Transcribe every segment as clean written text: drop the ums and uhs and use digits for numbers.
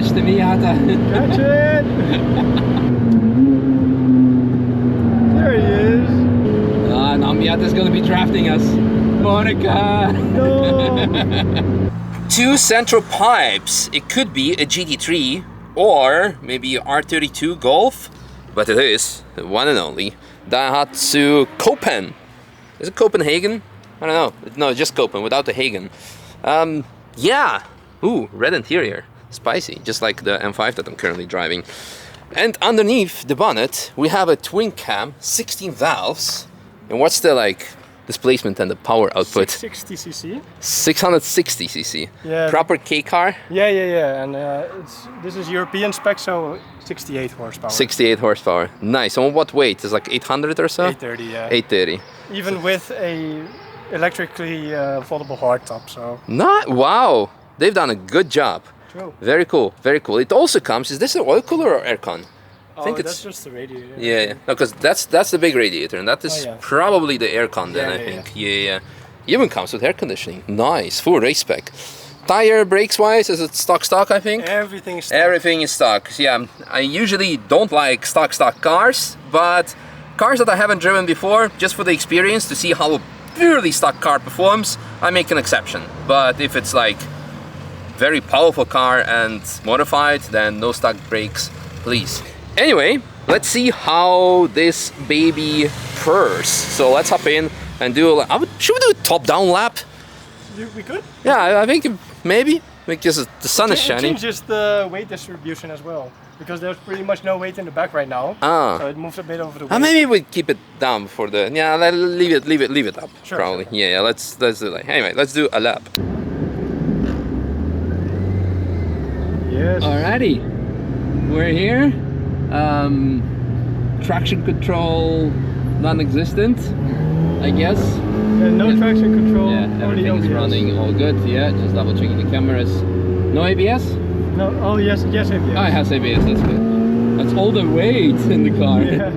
catch the Miata. Catch it! There he is. Now Miata's gonna be drafting us. Monica! No! Two central pipes. It could be a GT3 or maybe R32 Golf, but it is the one and only Daihatsu Copen. Is it Copenhagen? I don't know. No, just Copen without the Hagen. Yeah. Ooh, red interior. Spicy, just like the M5 that I'm currently driving. And underneath the bonnet, we have a twin cam, 16 valves. And what's the displacement and the power output? 660cc. 660cc. Yeah. Proper K car. Yeah. And this is European spec, so 68 horsepower. 68 horsepower. Nice. On what weight? It's like 800 or so? 830, yeah. 830. Even with a electrically foldable hardtop, so. Wow. They've done a good job. True. Very cool. Very cool. It also comes. Is this an oil cooler or aircon? I think that's just the radiator. Yeah. No, because that's the big radiator, and that is probably the aircon then. I think. Yeah. Even comes with air conditioning. Nice. Full race spec. Tire, brakes wise, is it stock? I think. Everything is stock. Everything is stock. Yeah. I usually don't like stock cars, but cars that I haven't driven before, just for the experience to see how a purely stock car performs, I make an exception. But if it's like very powerful car and modified, then no stock brakes, please. Anyway, let's see how this baby purrs. So let's hop in and do should we do a top-down lap? We could? Yeah, I think maybe. Because the sun is shining. It changes the weight distribution as well. Because there's pretty much no weight in the back right now. So it moves a bit over the weight. Maybe we keep it down for the... Yeah, leave it up. Sure, probably. Sure. Yeah, let's do that. Anyway, let's do a lap. Yes. Alrighty, we're here. Traction control non-existent, I guess. Yeah, no traction control. Yeah, everything is running all good. Yeah, just double checking the cameras. No ABS? No. Oh yes, ABS. Oh, it has ABS. That's good. That's all the weight in the car. Yeah.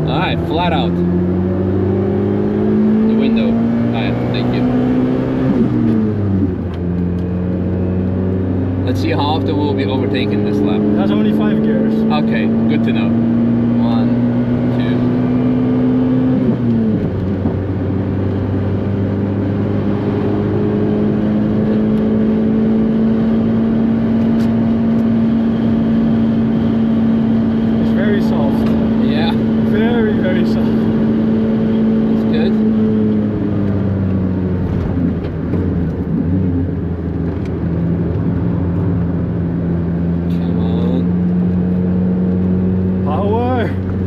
All right, flat out. The window. All right, thank you. Let's see how often we'll be overtaking this lap. That's only 5 gears. Okay, good to know. 1, 2. It's very soft. Yeah. Very soft. That's good.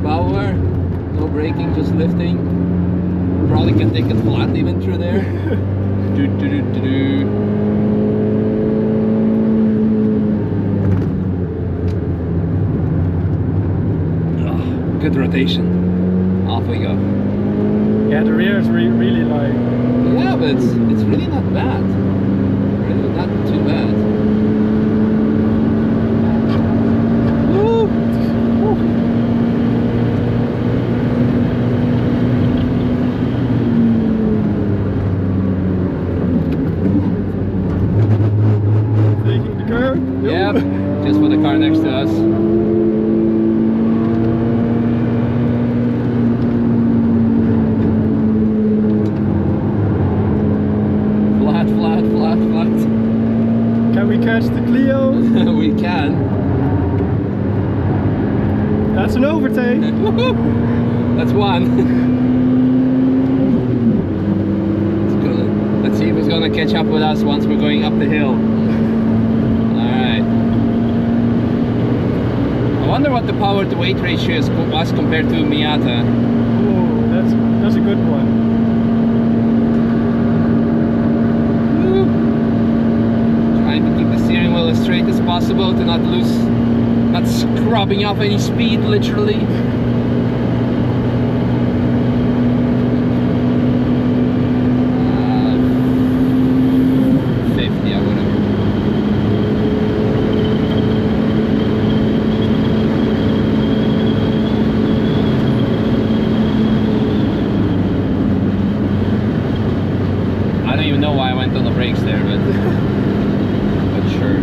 Power, no braking, just lifting. Probably can take it flat even through there. Good rotation. Off we go. Yeah, the rear is really like. Yeah, but it's really not bad. Really not too bad. Woo! Woo! Yep, just for the car next to us. Flat. Can we catch the Clio? We can. That's an overtake. That's one. That's good. Let's see if it's gonna catch up with us once we're going up the hill. I wonder what the power to weight ratio was compared to Miata. Oh, that's a good one. Trying to keep the steering wheel as straight as possible to not scrubbing off any speed, literally. On the brakes there, but sure.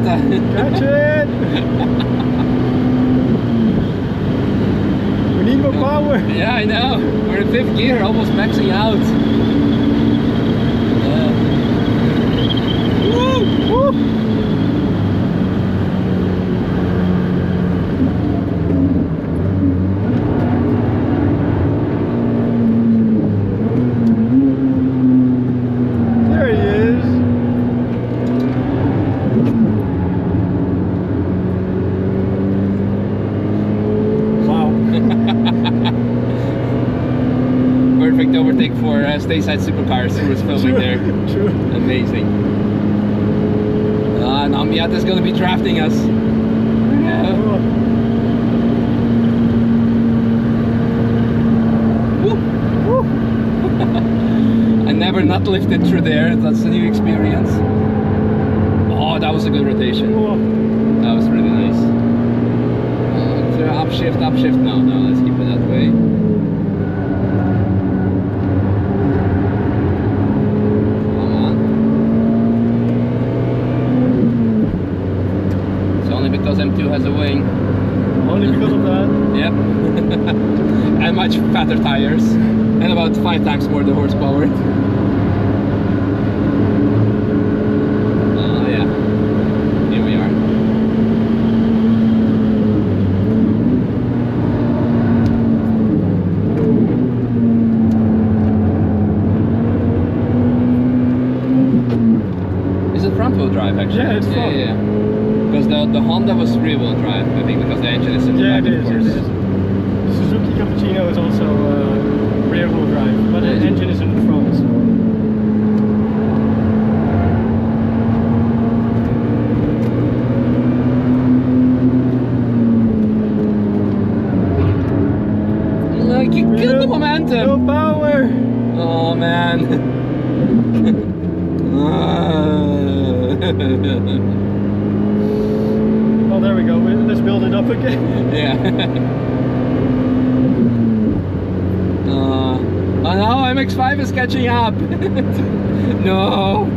Toyota. Catch it! We need more power. Yeah, I know. We're in 5th gear, almost maxing out. Woo! Woo! Perfect overtake for Stateside Supercars who was filming there. True. Amazing. Now Miata's going to be drafting us. Yeah. Woo. Woo. I never not lifted through there. That's a new experience. Oh, that was a good rotation. That was really nice. Upshift, upshift. No, let's keep it that way. Because M2 has a wing. Only because of that? Yep. And much fatter tires. And about 5 times more the horsepower. Oh yeah. Here we are. Is it front wheel drive actually? Yeah, it's front. Yeah. Because the Honda was rear wheel drive, I think, because the engine is in the back, of course. It is. Suzuki Cappuccino is also rear wheel drive, but the engine is in the front. So. Look, you killed the momentum! No power! Oh man. Oh, there we go. Let's build it up again. Yeah. Oh no, MX-5 is catching up. No.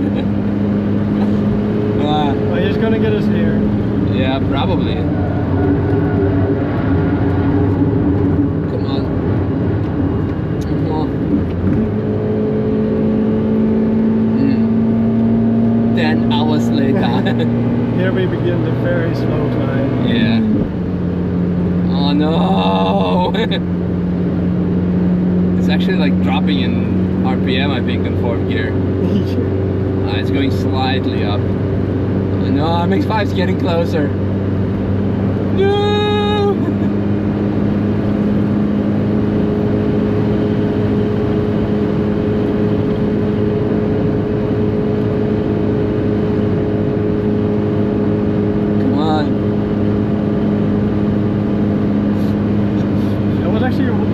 Oh, he's gonna get us here. Yeah, probably. Come on. 10 hours later. Here we begin the very slow climb. Yeah. Oh no! It's actually like dropping in RPM, I think, in 4th gear. It's going slightly up. Oh no, MX-5's getting closer. No!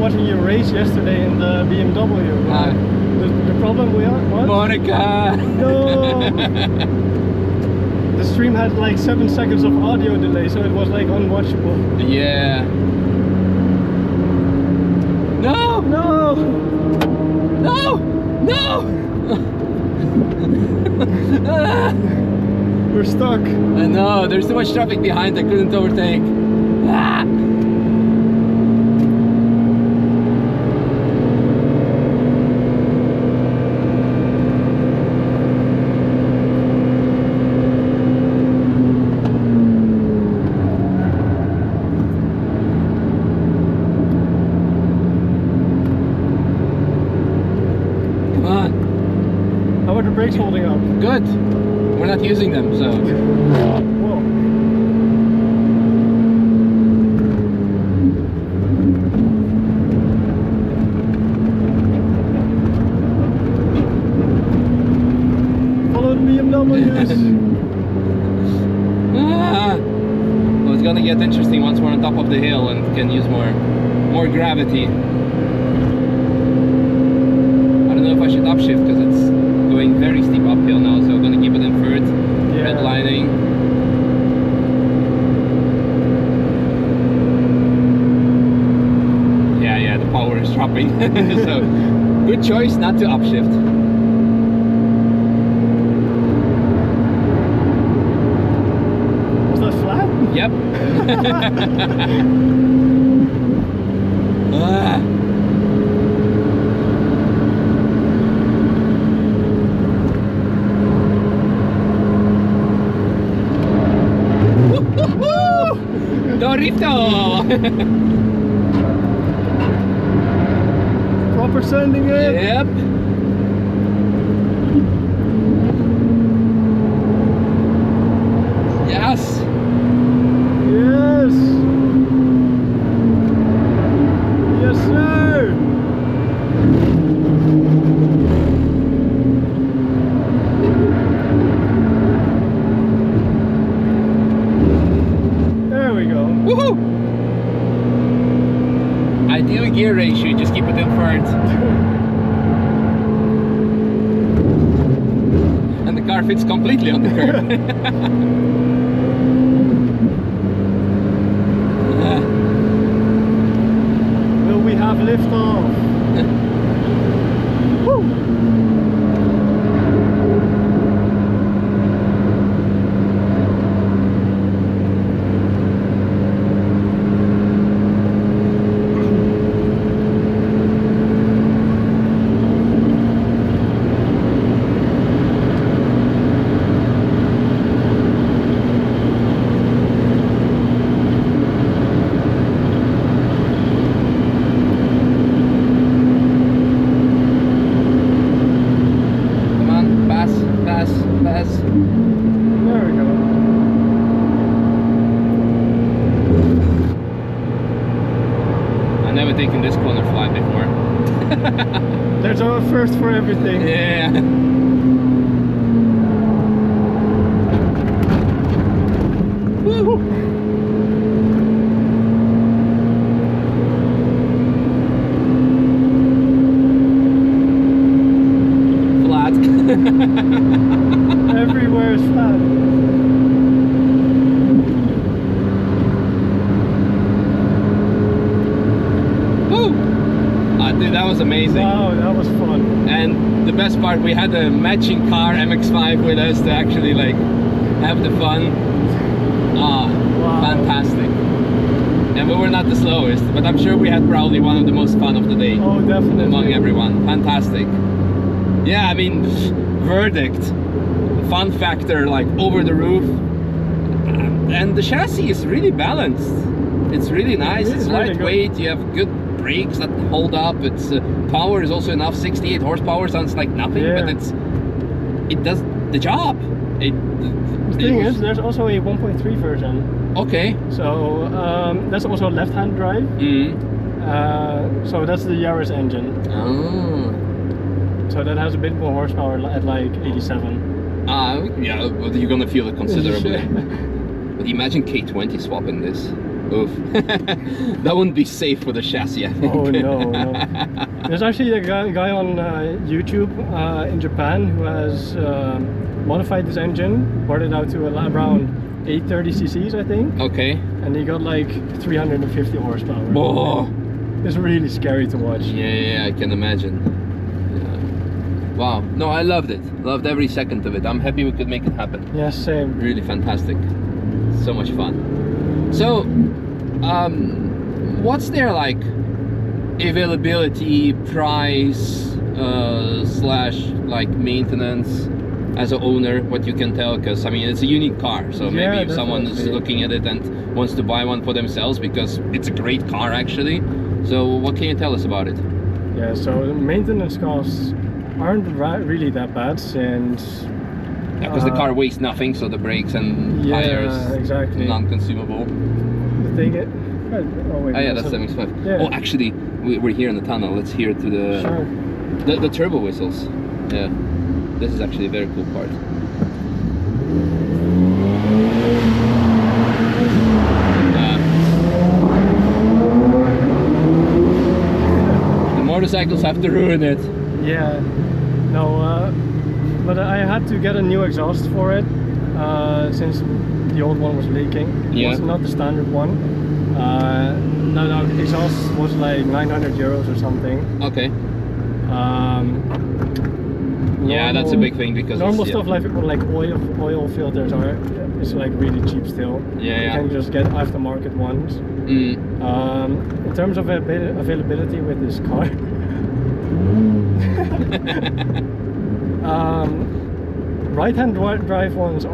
Watching you race yesterday in the BMW. The problem we are? What? Monica! No! The stream had like 7 seconds of audio delay, so it was like unwatchable. Yeah. No! No! No! No! We're stuck. I know, there's too much traffic behind, I couldn't overtake. Ah! Brakes holding up. Good. We're not using them, so. Whoa. Follow the BMWs. Well, it's gonna get interesting once we're on top of the hill and can use more gravity. I don't know if I should upshift because it's going very steep uphill now, so I'm gonna keep it in 3rd, redlining. Yeah, the power is dropping. So, good choice not to upshift. Oh, 1 Yep. Ah. Dorito! Proper sending it. Yep. Yes. Yes. Yes, sir. There we go. Woohoo! Ideal gear ratio, just keep it in front. And the car fits completely on the curb. Will we have liftoff? Woo! There we go. I've never taken this corner fly before. There's a first for everything. Yeah. Woo. Flat. Everywhere is flat. Woo! Dude, that was amazing. Wow, that was fun. And the best part, we had a matching car MX-5 with us to actually like have the fun. Ah, Wow. fantastic. And we were not the slowest, but I'm sure we had probably one of the most fun of the day Oh, definitely. among everyone. Fantastic. Yeah, I mean, verdict. Fun factor like over the roof. And the chassis is really balanced. It's really nice. It is It's really lightweight. You have good brakes that hold up. It's power is also enough. 68 horsepower sounds like nothing, Yeah. but it does the job. The thing is, there's also a 1.3 version. okay. So that's also left-hand drive. So that's the Yaris engine. Oh. So that has a bit more horsepower at like 87. Yeah, but you're gonna feel it considerably. But imagine K20 swapping this. Oof. That wouldn't be safe for the chassis, I think. Oh no, no. There's actually a guy on YouTube in Japan who has modified this engine, brought it out to around 830 cc's, I think, Okay. and he got like 350 horsepower. Oh. It's really scary to watch. Yeah, I can imagine. Yeah. Wow. No, I loved it. Loved every second of it. I'm happy we could make it happen. Yeah, same. Really fantastic. So much fun. So, what's their like availability, price, slash like maintenance as an owner? What you can tell, because I mean it's a unique car. So maybe Yeah, if someone is definitely. looking at it and wants to buy one for themselves, because it's a great car actually. So what can you tell us about it? Yeah, so the maintenance costs aren't really that bad since Because the car weighs nothing, so the brakes and yeah, tires exactly. non-consumable. The thing is, oh wait, Oh yeah, that's the MX-5. Yeah. Oh, actually, we're here in the tunnel. Let's hear to the Sure. the turbo whistles. Yeah, this is actually a very cool part. The motorcycles have to ruin it. Yeah, no, but I had to get a new exhaust for it since the old one was leaking. It Yeah. was not the standard one. No, the exhaust was like 900 euros or something. Okay. Yeah, that's a big thing because normal it's, stuff like oil filters are is like really cheap still. Yeah, You can just get aftermarket ones. In terms of availability with this car, right-hand drive ones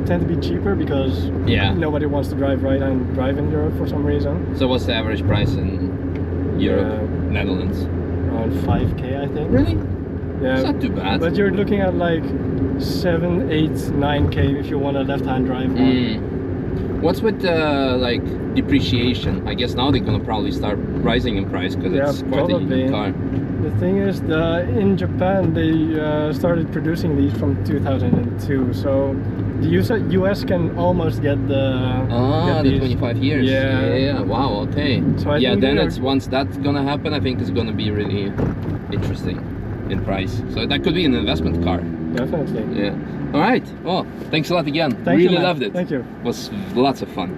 tend to be cheaper because nobody wants to drive right-hand drive in Europe for some reason. So what's the average price in Europe, Netherlands? Around 5k, I think. Really? Yeah. It's not too bad. But you're looking at like 7, 8, 9k if you want a left-hand drive one. What's with like depreciation? I guess now they're gonna probably start rising in price because it's quite a unique car. The thing is, in Japan they started producing these from 2002, so the US can almost get the the 25 years. Yeah. Wow. Okay. So I think then it's once that's gonna happen, I think it's gonna be really interesting in price. So that could be an investment car. Definitely. Yeah. All right. Well, thanks a lot again. Thank you, really man. loved it. Thank you. It was lots of fun.